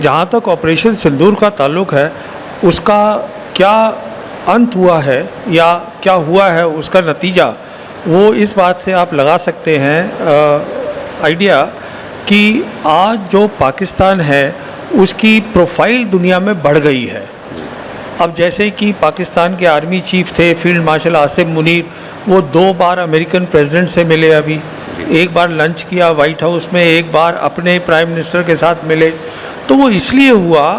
जहाँ तक ऑपरेशन सिंदूर का ताल्लुक़ है, उसका क्या अंत हुआ है या क्या हुआ है उसका नतीजा, वो इस बात से आप लगा सकते हैं आइडिया कि आज जो पाकिस्तान है उसकी प्रोफाइल दुनिया में बढ़ गई है। अब जैसे कि पाकिस्तान के आर्मी चीफ थे फील्ड मार्शल आसिम मुनीर, वो 2 बार अमेरिकन प्रेसिडेंट से मिले, अभी एक बार लंच किया वाइट हाउस में, एक बार अपने प्राइम मिनिस्टर के साथ मिले। तो वो इसलिए हुआ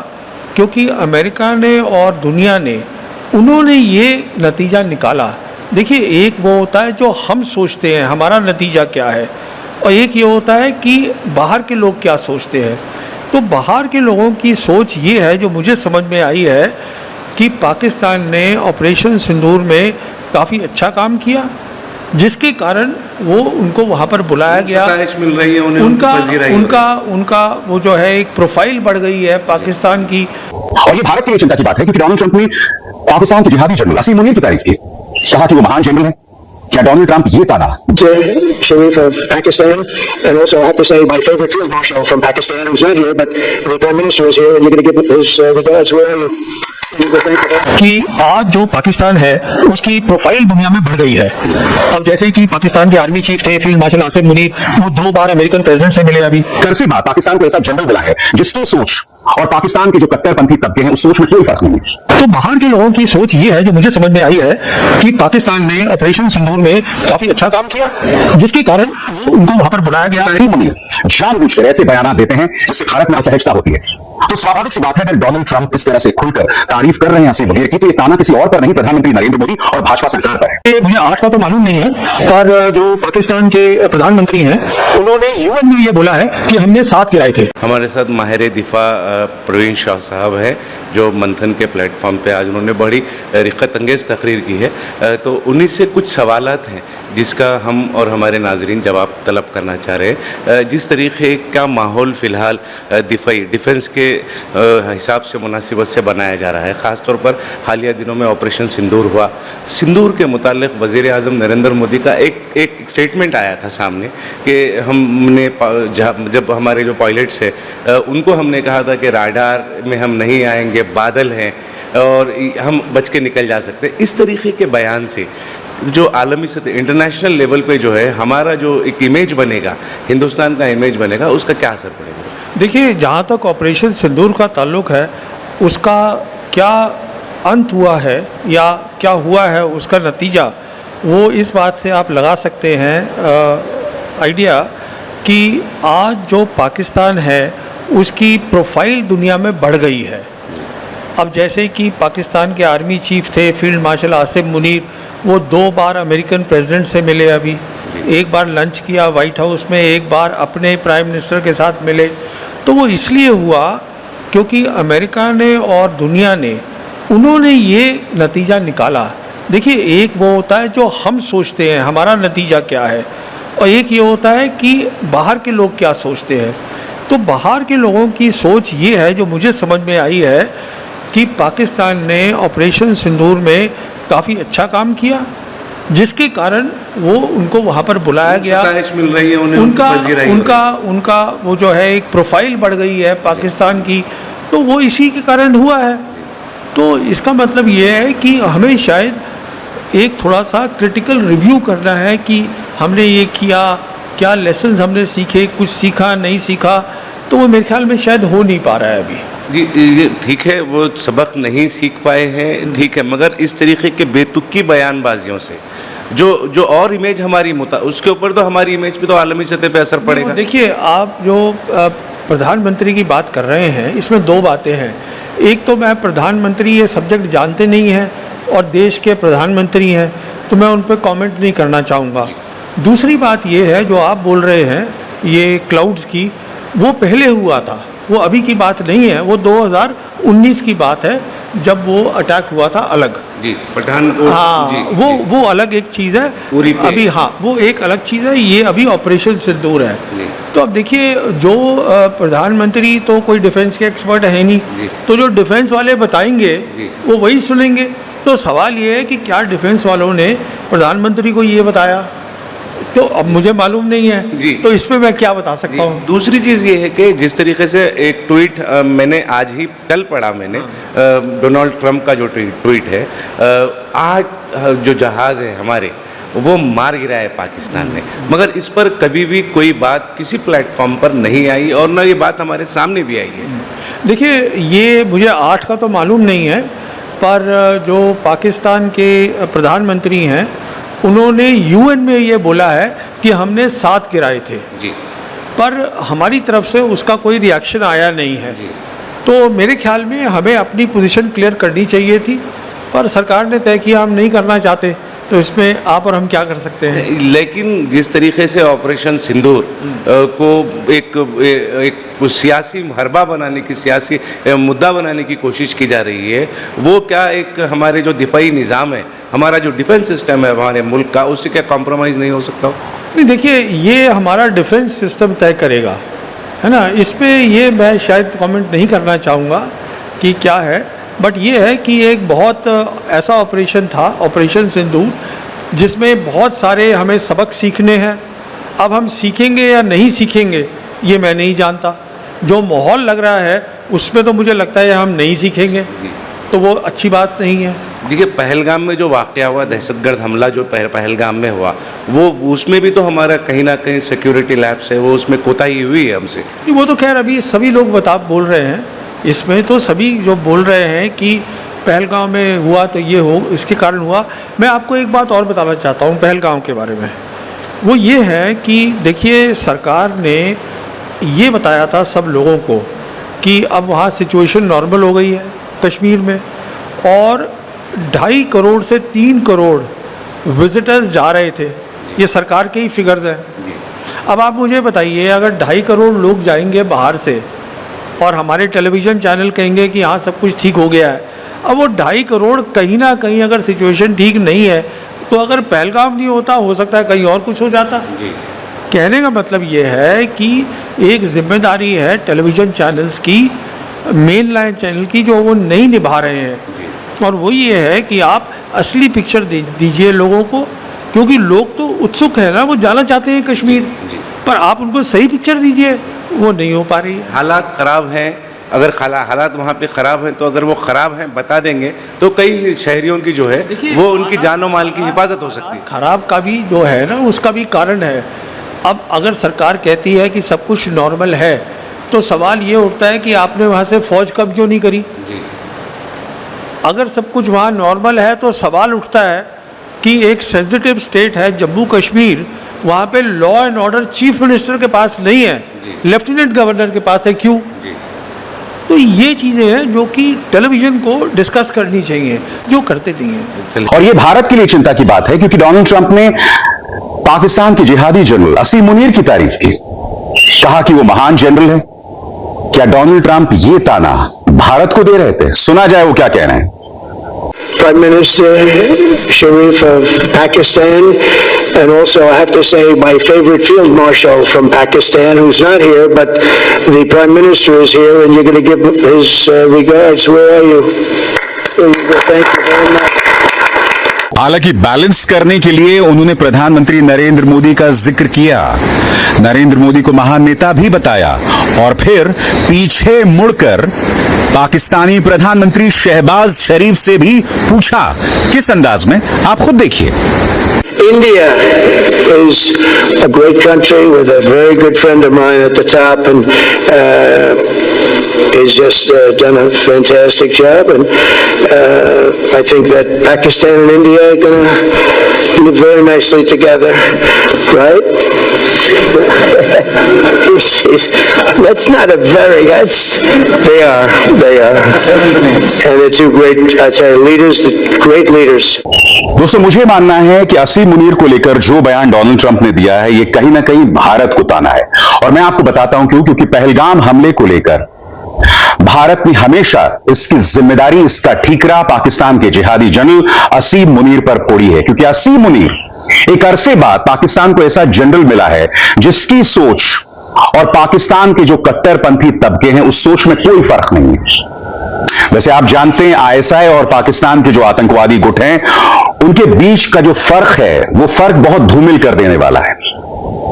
क्योंकि अमेरिका ने और दुनिया ने उन्होंने ये नतीजा निकाला। देखिए, एक वो होता है जो हम सोचते हैं हमारा नतीजा क्या है, और एक ये होता है कि बाहर के लोग क्या सोचते हैं। तो बाहर के लोगों की सोच ये है, जो मुझे समझ में आई है, कि पाकिस्तान ने ऑपरेशन सिंदूर में काफ़ी अच्छा काम किया, जिसके कारण वो उनको वहाँ पर बुलाया गया, मिल रही है उन्हें, उनका वो जो है एक प्रोफाइल बढ़ गई है पाकिस्तान की। और ये भारत के लिए चिंता की बात है क्योंकि डोनाल्ड ट्रंप ने पाकिस्तान के जिहादी जनरल असीम मुनीर की तारीफ की, कहा कि वो महान जनरल है। क्या डोनाल्ड ट्रंप ये ताना Sharif of Pakistan, and also I have to say my favorite field marshal from Pakistan who's not here, but the Prime Minister is here, and you're going to give his regards. Where are you? कि आज जो पाकिस्तान है उसकी profile दुनिया में बढ़ गई है। अब जैसे कि पाकिस्तान के आर्मी चीफ थे फील्ड मार्शल आसिम मुनीर, वो 2 बार अमेरिकन प्रेसिडेंट से मिले। अभी करसे बात पाकिस्तान को ऐसा जनरल मिला है जिसकी सोच और पाकिस्तान के जो कट्टरपंथी तबके हैं उस सोच में कोई फर्क नहीं है। तो बाहर के लोगों की सोच ये है, जो मुझे समझ में आई है, कि पाकिस्तान ने ऑपरेशन सिंदूर में काफी अच्छा काम किया, जिसके कारण उनको वहां पर बुलाया गया। जानबूझकर ऐसे बयान देते हैं जिससे भारत में असहजता होती है। तो स्वाभाविक सी बात है, अगर डोनाल्ड ट्रंप इस तरह से खुलकर तारीफ कर रहे हैं असीम मुनीर की, तो ये ताना किसी और पर नहीं, प्रधानमंत्री नरेंद्र मोदी और भाजपा सरकार पर है। मुझे 8 का तो मालूम नहीं है, पर जो पाकिस्तान के प्रधानमंत्री हैं उन्होंने यूएन में ये बोला है कि हमने 7 गिराए थे। हमारे साथ माहिर दिफा प्रवीण शाह साहब हैं, जो मंथन के प्लेटफॉर्म पे आज उन्होंने बड़ी रिक़्क़त अंगेज़ तकरीर की है। तो उन्हीं से कुछ सवालात हैं जिसका हम और हमारे नाजरीन जवाब तलब करना चाह रहे हैं। जिस तरीके का माहौल फ़िलहाल डिफेंस के हिसाब से मुनासिबत से बनाया जा रहा है, ख़ास तौर पर हालिया दिनों में ऑपरेशन सिंदूर हुआ, सिंदूर के मुतालिक वज़ीर आज़म नरेंद्र मोदी का एक स्टेटमेंट आया था सामने कि हमने जब हमारे जो पायलट्स हैं उनको हमने कहा था कि राडार में हम नहीं आएंगे, बादल हैं और हम बच के निकल जा सकते हैं। इस तरीके के बयान से जो आलमी सतह इंटरनेशनल लेवल पे जो है हमारा जो एक इमेज बनेगा, हिंदुस्तान का इमेज बनेगा, उसका क्या असर पड़ेगा? देखिए, जहाँ तक ऑपरेशन सिंदूर का ताल्लुक़ है, उसका क्या अंत हुआ है या क्या हुआ है उसका नतीजा, वो इस बात से आप लगा सकते हैं आइडिया कि आज जो पाकिस्तान है उसकी प्रोफाइल दुनिया में बढ़ गई है। अब जैसे कि पाकिस्तान के आर्मी चीफ थे फील्ड मार्शल आसिम मुनीर, वो 2 बार अमेरिकन प्रेसिडेंट से मिले, अभी एक बार लंच किया वाइट हाउस में, एक बार अपने प्राइम मिनिस्टर के साथ मिले। तो वो इसलिए हुआ क्योंकि अमेरिका ने और दुनिया ने उन्होंने ये नतीजा निकाला। देखिए, एक वो होता है जो हम सोचते हैं हमारा नतीजा क्या है, और एक ये होता है कि बाहर के लोग क्या सोचते हैं। तो बाहर के लोगों की सोच ये है, जो मुझे समझ में आई है, कि पाकिस्तान ने ऑपरेशन सिंदूर में काफ़ी अच्छा काम किया, जिसके कारण वो उनको वहाँ पर बुलाया गया, मिल रही है उन्हें, उनका वो जो है एक प्रोफाइल बढ़ गई है पाकिस्तान की। तो वो इसी के कारण हुआ है। तो इसका मतलब ये है कि हमें शायद एक थोड़ा सा क्रिटिकल रिव्यू करना है कि हमने ये किया, क्या लेसन्स हमने सीखे, कुछ सीखा नहीं सीखा। तो वो मेरे ख्याल में शायद हो नहीं पा रहा है अभी। जी, ये ठीक है, वो सबक नहीं सीख पाए हैं, ठीक है, मगर इस तरीके के बेतुकी बयानबाजियों से जो और इमेज हमारी उसके ऊपर तो हमारी इमेज पे तो आलमी सतह पे असर पड़ेगा। देखिए, आप जो प्रधानमंत्री की बात कर रहे हैं, इसमें 2 बातें हैं। एक तो मैं प्रधानमंत्री ये सब्जेक्ट जानते नहीं हैं और देश के प्रधानमंत्री हैं, तो मैं उन पर कमेंट नहीं करना चाहूँगा। दूसरी बात ये है, जो आप बोल रहे हैं ये क्लाउड्स की, वो पहले हुआ था, वो अभी की बात नहीं है, वो 2019 की बात है जब वो अटैक हुआ था अलग। जी, पठान। हाँ, जी, वो अलग एक चीज़ है पूरी अभी। हाँ, वो एक अलग चीज़ है, ये अभी ऑपरेशन सिंदूर है। तो अब देखिए, जो प्रधानमंत्री तो कोई डिफेंस के एक्सपर्ट है नहीं, तो जो डिफेंस वाले बताएंगे वो वही सुनेंगे। तो सवाल ये है कि क्या डिफेंस वालों ने प्रधानमंत्री को ये बताया, तो अब मुझे मालूम नहीं है जी। तो इसमें मैं क्या बता सकता हूँ। दूसरी चीज़ ये है कि जिस तरीके से एक ट्वीट मैंने आज ही कल पढ़ा मैंने, डोनाल्ड ट्रंप का जो ट्वीट है, 8 जो जहाज़ है हमारे वो मार गिराया है पाकिस्तान ने, मगर इस पर कभी भी कोई बात किसी प्लेटफॉर्म पर नहीं आई और न ये बात हमारे सामने भी आई है। देखिए, ये मुझे 8 का तो मालूम नहीं है, पर जो पाकिस्तान के प्रधानमंत्री हैं उन्होंने यूएन में ये बोला है कि हमने 7 गिराए थे जी, पर हमारी तरफ से उसका कोई रिएक्शन आया नहीं है। जी। तो मेरे ख्याल में हमें अपनी पोजीशन क्लियर करनी चाहिए थी, पर सरकार ने तय किया हम नहीं करना चाहते, तो इसमें आप और हम क्या कर सकते हैं। लेकिन जिस तरीके से ऑपरेशन सिंदूर को एक सियासी हरबा बनाने की, सियासी मुद्दा बनाने की कोशिश की जा रही है, वो क्या एक हमारे जो दिफाई निज़ाम है, हमारा जो डिफेंस सिस्टम है हमारे मुल्क का, उससे क्या कॉम्प्रोमाइज़ नहीं हो सकता? नहीं, देखिए, ये हमारा डिफेंस सिस्टम तय करेगा, है ना। इस पे ये मैं शायद कमेंट नहीं करना चाहूँगा कि क्या है, बट ये है कि एक बहुत ऐसा ऑपरेशन था, ऑपरेशन सिंदूर, जिसमें बहुत सारे हमें सबक सीखने हैं। अब हम सीखेंगे या नहीं सीखेंगे ये मैं नहीं जानता। जो माहौल लग रहा है उसमें तो मुझे लगता है हम नहीं सीखेंगे, तो वो अच्छी बात नहीं है। देखिए, पहलगाम में जो वाक़या हुआ, दहशतगर्द हमला जो पहलगाम में हुआ, वो उसमें भी तो हमारा कहीं ना कहीं सिक्योरिटी लैब्स है, वो उसमें कोताही हुई है हमसे। वो तो खैर अभी सभी लोग बोल रहे हैं, इसमें तो सभी जो बोल रहे हैं कि पहलगाम में हुआ तो ये हो, इसके कारण हुआ। मैं आपको एक बात और बताना चाहता हूँ पहलगाम के बारे में। वो ये है कि देखिए, सरकार ने ये बताया था सब लोगों को कि अब वहाँ सिचुएशन नॉर्मल हो गई है कश्मीर में, और 2.5 करोड़ से 3 करोड़ विजिटर्स जा रहे थे। ये सरकार के ही फिगर्स हैं। अब आप मुझे बताइए, अगर 2.5 करोड़ लोग जाएंगे बाहर से और हमारे टेलीविज़न चैनल कहेंगे कि हाँ सब कुछ ठीक हो गया है, अब वो 2.5 करोड़ कहीं ना कहीं अगर सिचुएशन ठीक नहीं है, तो अगर पहलगाम नहीं होता, हो सकता है कहीं और कुछ हो जाता। जी। कहने का मतलब ये है कि एक जिम्मेदारी है टेलीविज़न चैनल्स की, मेन लाइन चैनल की, जो वो नहीं निभा रहे हैं। और वो ये है कि आप असली पिक्चर दीजिए लोगों को, क्योंकि लोग तो उत्सुक है ना, वो जाना चाहते हैं कश्मीर, पर आप उनको सही पिक्चर दीजिए, वो नहीं हो पा रही है। हालात ख़राब हैं, अगर हालात वहाँ पे ख़राब हैं, तो अगर वो ख़राब हैं बता देंगे तो कई शहरियों की जो है वो उनकी जान और माल की हिफाजत हो सकती है। ख़राब का भी जो है ना, उसका भी कारण है। अब अगर सरकार कहती है कि सब कुछ नॉर्मल है, तो सवाल ये उठता है कि आपने वहाँ से फ़ौज कब क्यों नहीं करी। जी। अगर सब कुछ वहाँ नॉर्मल है तो सवाल उठता है कि एक सेंसिटिव स्टेट है जम्मू कश्मीर, वहाँ पे law and order chief minister के पास नहीं है, लेफ्टिनेंट गवर्नर के पास है, क्यों? जी। तो ये चीज़ें हैं जो कि टेलीविज़न को डिस्कस करनी चाहिए, जो करते नहीं हैं। और ये भारत के लिए चिंता की बात है, क्योंकि डोनाल्ड ट्रंप ने पाकिस्तान के जिहादी जनरल असीम मुनीर की तारीफ की, कहा कि वो महान जनरल है। क्या डोनाल्ड ट्रंप ये ताना भारत को दे रहे थे? सुना जाए वो क्या कह रहे हैं। Prime Minister Sharif of Pakistan, and also I have to say my favorite field marshal from Pakistan, who's not here, but the Prime Minister is here, and you're going to give his regards. Where are you? There you go. Thank you very much. हालांकि balance करने के लिए उन्होंने प्रधानमंत्री नरेंद्र मोदी का जिक्र किया, नरेंद्र मोदी को महान नेता भी बताया, और फिर पीछे मुड़कर पाकिस्तानी प्रधानमंत्री शहबाज शरीफ से भी पूछा। किस अंदाज में, आप खुद देखिए। India is a great country with a very good friend of mine at the top, and he's just done a fantastic job, and I think that Pakistan and India are going to live very nicely together, right? That's not a very, they are, and they're two great, I tell you, leaders, great leaders. दोस्तों, मुझे मानना है कि असीम मुनीर को लेकर जो बयान Donald Trump ने दिया है, ये कहीं ना कहीं भारत को ताना है, और मैं आपको बताता हूं क्यों। क्योंकि पहलगाम हमले को लेकर भारत ने हमेशा इसकी जिम्मेदारी, इसका ठीकरा पाकिस्तान के जिहादी जनरल असीम मुनीर पर फोड़ी है। क्योंकि असीम मुनीर एक अरसे बाद पाकिस्तान को ऐसा जनरल मिला है जिसकी सोच और पाकिस्तान के जो कट्टरपंथी तबके हैं उस सोच में कोई फर्क नहीं है। वैसे आप जानते हैं, आईएसआई और पाकिस्तान के जो आतंकवादी गुट हैं उनके बीच का जो फर्क है वो फर्क बहुत धूमिल कर देने वाला है।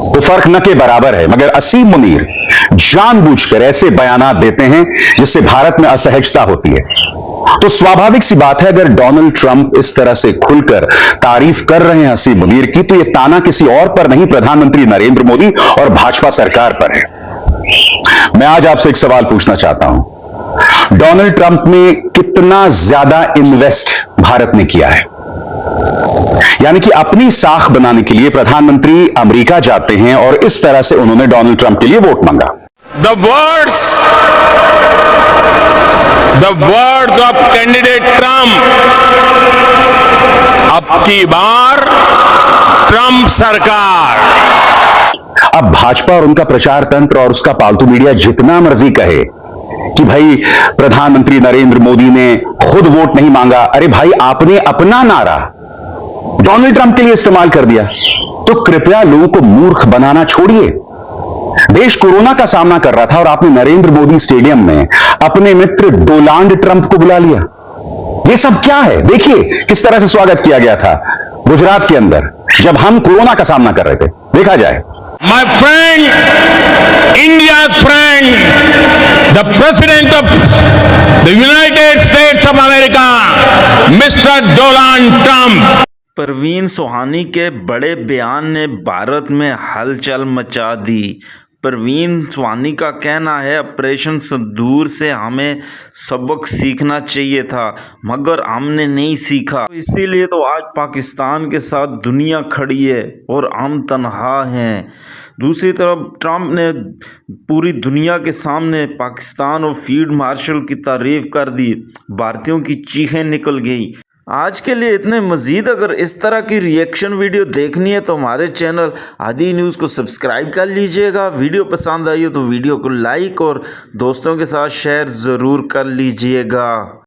वो फर्क न के बराबर है, मगर असीम मुनीर जानबूझकर ऐसे बयानात देते हैं जिससे भारत में असहजता होती है। तो स्वाभाविक सी बात है, अगर डोनाल्ड ट्रंप इस तरह से खुलकर तारीफ कर रहे हैं असीम मुनीर की, तो यह ताना किसी और पर नहीं, प्रधानमंत्री नरेंद्र मोदी और भाजपा सरकार पर है। मैं आज आपसे एक सवाल पूछना चाहता हूं, डोनाल्ड ट्रंप ने कितना ज्यादा इन्वेस्ट भारत ने किया है? यानी कि अपनी साख बनाने के लिए प्रधानमंत्री अमेरिका जाते हैं और इस तरह से उन्होंने डोनाल्ड ट्रंप के लिए वोट मांगा। The words of candidate Trump, अब की बार ट्रंप सरकार। अब भाजपा और उनका प्रचार तंत्र और उसका पालतू मीडिया जितना मर्जी कहे कि भाई प्रधानमंत्री नरेंद्र मोदी ने खुद वोट नहीं मांगा, अरे भाई आपने अपना नारा डोनाल्ड ट्रंप के लिए इस्तेमाल कर दिया, तो कृपया लोगों को मूर्ख बनाना छोड़िए। देश कोरोना का सामना कर रहा था और आपने नरेंद्र मोदी स्टेडियम में अपने मित्र डोनाल्ड ट्रंप को बुला लिया। ये सब क्या है? देखिए किस तरह से स्वागत किया गया था गुजरात के अंदर जब हम कोरोना का सामना कर रहे थे। देखा जाए। My friend, India's friend, the President of the United States of America, Mr. Donald Trump. Parveen सुहानी के बड़े बयान ने भारत में हलचल मचा दी। परवीन सुहानी का कहना है ऑपरेशन सिंदूर से हमें सबक सीखना चाहिए था, मगर हमने नहीं सीखा, तो इसीलिए तो आज पाकिस्तान के साथ दुनिया खड़ी है और हम तन्हा हैं। दूसरी तरफ ट्रंप ने पूरी दुनिया के सामने पाकिस्तान और फील्ड मार्शल की तारीफ कर दी। भारतीयों की चीखें निकल गई। आज के लिए इतने। मज़ीद अगर इस तरह की रिएक्शन वीडियो देखनी है तो हमारे चैनल आदि न्यूज़ को सब्सक्राइब कर लीजिएगा। वीडियो पसंद आई हो तो वीडियो को लाइक और दोस्तों के साथ शेयर ज़रूर कर लीजिएगा।